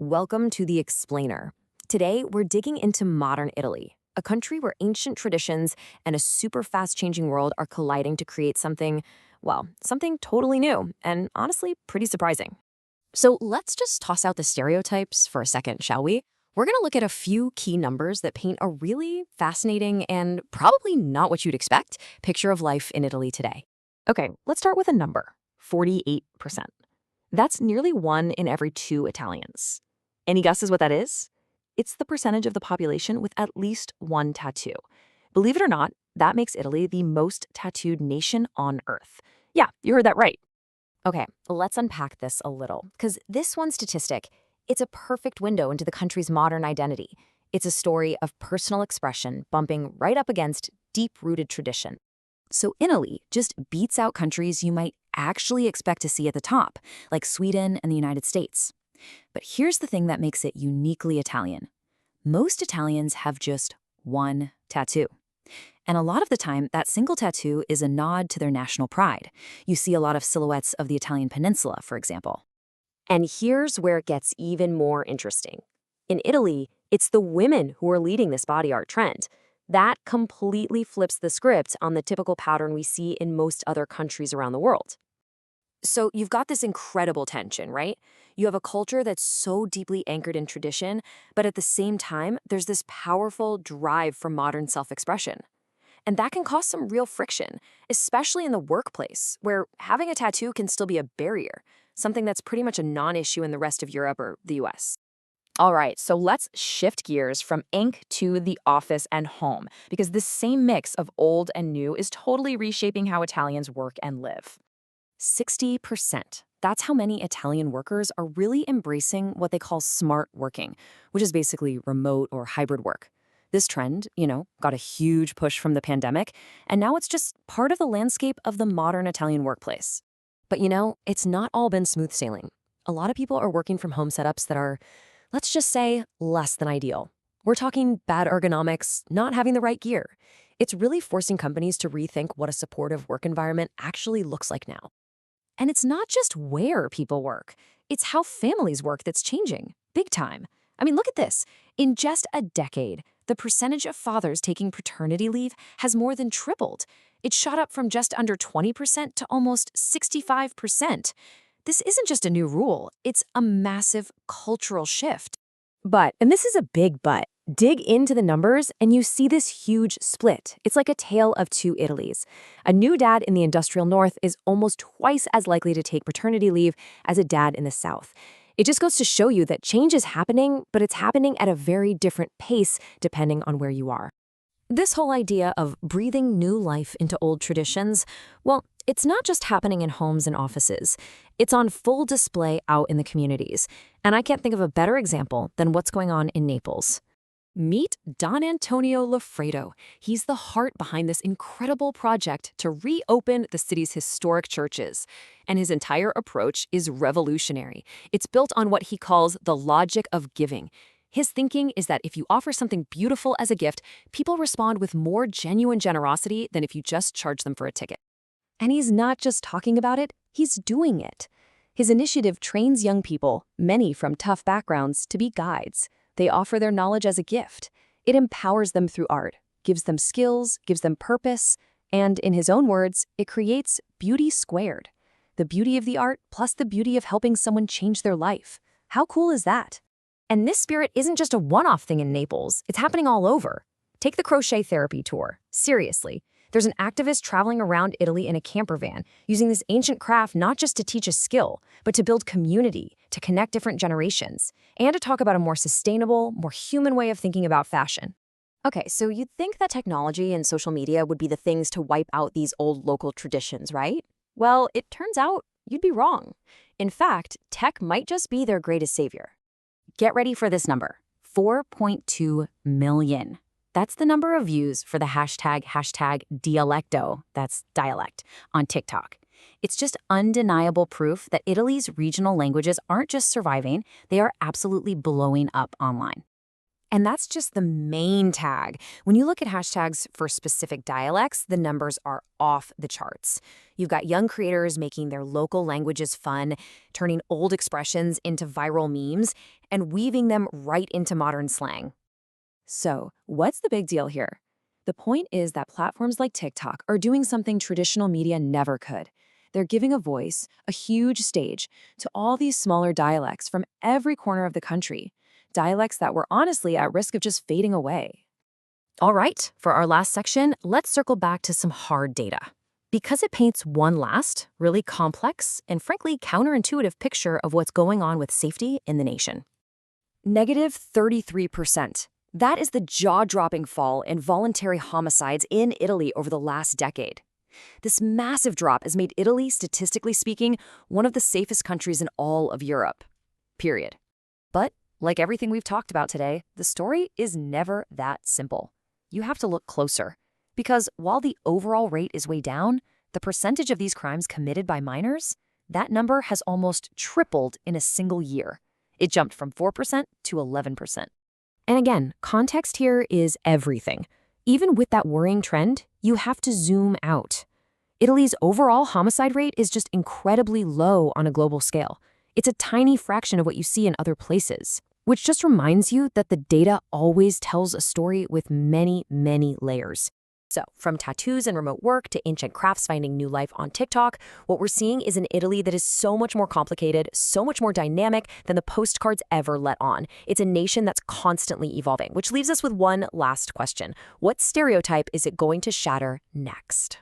Welcome to The Explainer. Today, we're digging into modern Italy, a country where ancient traditions and a super fast changing world are colliding to create something, well, something totally new and honestly pretty surprising. So let's just toss out the stereotypes for a second, shall we? We're going to look at a few key numbers that paint a really fascinating and probably not what you'd expect picture of life in Italy today. Okay, let's start with a number 48%. That's nearly 1 in every 2 Italians. Any guesses what that is? It's the percentage of the population with at least one tattoo. Believe it or not, that makes Italy the most tattooed nation on Earth. Yeah, you heard that right. Okay, let's unpack this a little, because this one statistic, it's a perfect window into the country's modern identity. It's a story of personal expression bumping right up against deep-rooted tradition. So Italy just beats out countries you might actually expect to see at the top, like Sweden and the United States. But here's the thing that makes it uniquely Italian. Most Italians have just one tattoo. And a lot of the time, that single tattoo is a nod to their national pride. You see a lot of silhouettes of the Italian peninsula, for example. And here's where it gets even more interesting. In Italy, it's the women who are leading this body art trend. That completely flips the script on the typical pattern we see in most other countries around the world. So you've got this incredible tension, right? You have a culture that's so deeply anchored in tradition, but at the same time, there's this powerful drive for modern self-expression. And that can cause some real friction, especially in the workplace, where having a tattoo can still be a barrier, something that's pretty much a non-issue in the rest of Europe or the US. All right, so let's shift gears from ink to the office and home, because this same mix of old and new is totally reshaping how Italians work and live. 60%. That's how many Italian workers are really embracing what they call smart working, which is basically remote or hybrid work. This trend, got a huge push from the pandemic, and now it's just part of the landscape of the modern Italian workplace. But it's not all been smooth sailing. A lot of people are working from home setups that are, let's just say, less than ideal. We're talking bad ergonomics, not having the right gear. It's really forcing companies to rethink what a supportive work environment actually looks like now. And it's not just where people work, it's how families work that's changing, big time. I mean, look at this. In just a decade, the percentage of fathers taking paternity leave has more than tripled. It shot up from just under 20% to almost 65%. This isn't just a new rule, it's a massive cultural shift. But, and this is a big but, dig into the numbers and you see this huge split. It's like a tale of two Italys. A new dad in the industrial north is almost twice as likely to take paternity leave as a dad in the south. It just goes to show you that change is happening, but it's happening at a very different pace depending on where you are. This whole idea of breathing new life into old traditions, well, it's not just happening in homes and offices. It's on full display out in the communities. And I can't think of a better example than what's going on in Naples. Meet Don Antonio Loffredo. He's the heart behind this incredible project to reopen the city's historic churches. And his entire approach is revolutionary. It's built on what he calls the logic of giving. His thinking is that if you offer something beautiful as a gift, people respond with more genuine generosity than if you just charge them for a ticket. And he's not just talking about it, he's doing it. His initiative trains young people, many from tough backgrounds, to be guides. They offer their knowledge as a gift. It empowers them through art, gives them skills, gives them purpose, and in his own words, it creates beauty squared. The beauty of the art plus the beauty of helping someone change their life. How cool is that? And this spirit isn't just a one-off thing in Naples, it's happening all over. Take the crochet therapy tour. Seriously. There's an activist traveling around Italy in a camper van, using this ancient craft not just to teach a skill, but to build community, to connect different generations, and to talk about a more sustainable, more human way of thinking about fashion. Okay, so you'd think that technology and social media would be the things to wipe out these old local traditions, right? Well, it turns out you'd be wrong. In fact, tech might just be their greatest savior. Get ready for this number, 4.2 million. That's the number of views for the hashtag dialecto, that's dialect, on TikTok. It's just undeniable proof that Italy's regional languages aren't just surviving, they are absolutely blowing up online. And that's just the main tag. When you look at hashtags for specific dialects, the numbers are off the charts. You've got young creators making their local languages fun, turning old expressions into viral memes, and weaving them right into modern slang. So, what's the big deal here? The point is that platforms like TikTok are doing something traditional media never could. They're giving a voice, a huge stage, to all these smaller dialects from every corner of the country. Dialects that were honestly at risk of just fading away. All right, for our last section, let's circle back to some hard data. Because it paints one last, really complex, and frankly counterintuitive picture of what's going on with safety in the nation. Negative 33%. That is the jaw-dropping fall in voluntary homicides in Italy over the last decade. This massive drop has made Italy, statistically speaking, one of the safest countries in all of Europe. Period. But, like everything we've talked about today, the story is never that simple. You have to look closer. Because while the overall rate is way down, the percentage of these crimes committed by minors, that number has almost tripled in a single year. It jumped from 4% to 11%. And again, context here is everything. Even with that worrying trend, you have to zoom out. Italy's overall homicide rate is just incredibly low on a global scale. It's a tiny fraction of what you see in other places, which just reminds you that the data always tells a story with many, many layers. So, from tattoos and remote work to ancient crafts finding new life on TikTok, what we're seeing is an Italy that is so much more complicated, so much more dynamic than the postcards ever let on. It's a nation that's constantly evolving, which leaves us with one last question. What stereotype is it going to shatter next?